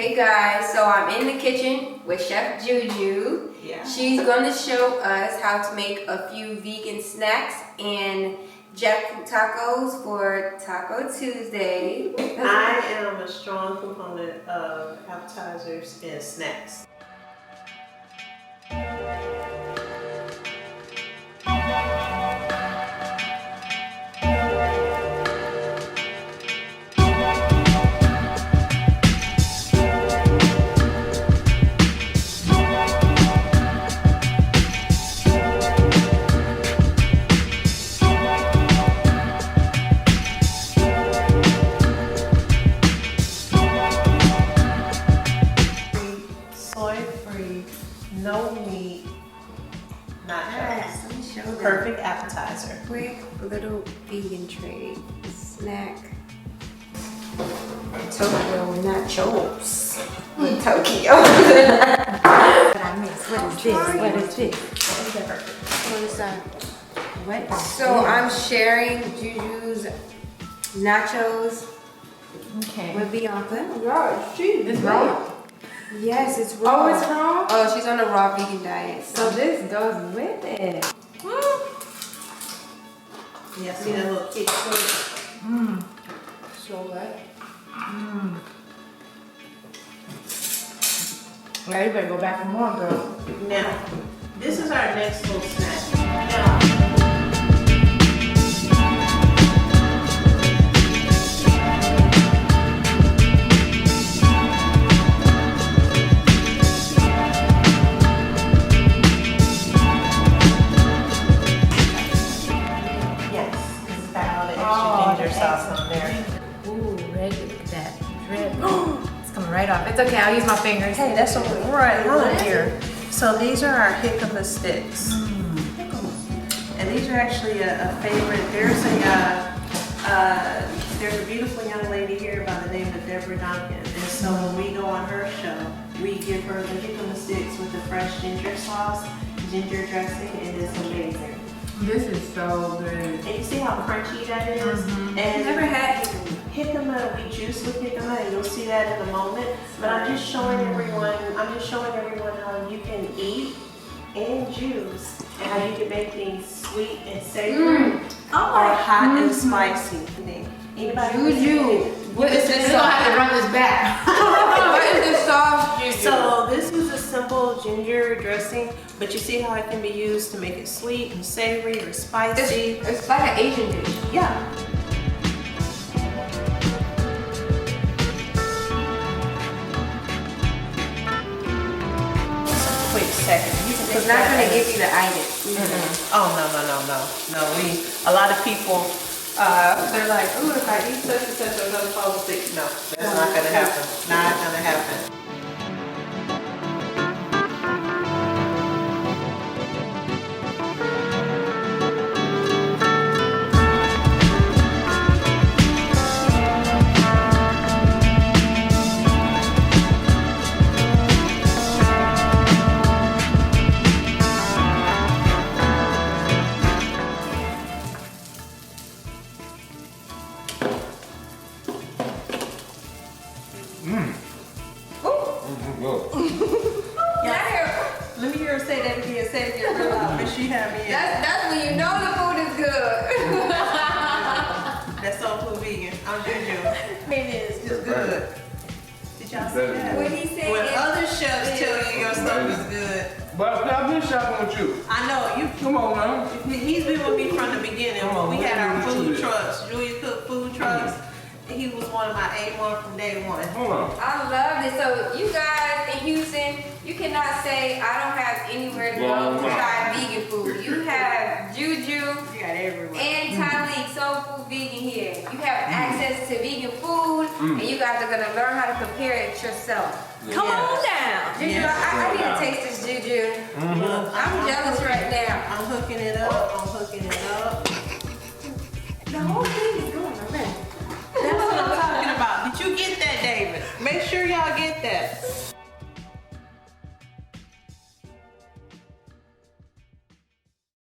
Hey guys, so I'm in the kitchen with Chef JuJu. Yeah. She's going to show us how to make a few vegan snacks and jackfruit tacos for Taco Tuesday. I am a strong component of appetizers and snacks. Soy-free, no meat, nachos. Yes, let me show them. Perfect appetizer. Quick little vegan tray snack. Tokyo nachos with Tokyo. What I missed? What is this? What is this? What is that? What? So I'm sharing JuJu's nachos with Bianca. Raw, it's cheese. It's raw. Yes, it's raw. Oh, it's raw? Oh, she's on a raw vegan diet. So this goes with it. Yeah, see that little kick to it? Mmm. So what? Mmm. Well, you better go back for more, girl. Now, this is our next little snack. Now, sauce on there. Ooh, ready for that. It's coming right off. It's okay, I'll use my fingers. Hey, that's what we're right on here. So these are our JICAMA sticks. And these are actually a favorite. There's a beautiful young lady here by the name of Deborah Duncan. And so when we go on her show, we give her the JICAMA sticks with the fresh ginger sauce, ginger dressing, and it's amazing. This is so good. And you see how crunchy that is? And Never had JICAMA, we juice with JICAMA, and you'll see that in a moment. But I'm just showing everyone how you can eat and juice, and how you can make things sweet and savory, or hot and spicy. Anybody? JuJu, what is this? We're gonna have to run this back. What is this sauce, JuJu? So this is a simple ginger dressing, but you see how it can be used to make it sweet and savory or spicy. It's like an Asian dish. Yeah. Wait a second. You can It's not gonna give you the itis. Oh no. A lot of people, they're like, ooh, if I eat such and such, I'm gonna fall sick. No, that's not gonna happen. Not gonna happen. Let me hear her say that again. Say it again real loud. Make sure you have me in. That's when you know the food is good. That's Soul Food Vegan. I'm JuJu. It is just good. Did y'all see that? What he said When is- other chefs tell you your stuff is good, But I've been shopping with you. I know you. Come on now. He's been with me from the beginning. When we had our food trucks, Julia Cook food trucks. He was one of my A1 from day one. Hold on. I love it. So you guys in Houston, you cannot say I don't have anywhere to go to try vegan food. You have JuJu You got everywhere. and Tyleek Soul Food Vegan here. You have access to vegan food, and you guys are gonna learn how to prepare it yourself. Come on down, JuJu. Yes. I need to taste this JuJu. Look, I'm jealous right now. I'm hooking it up. The whole thing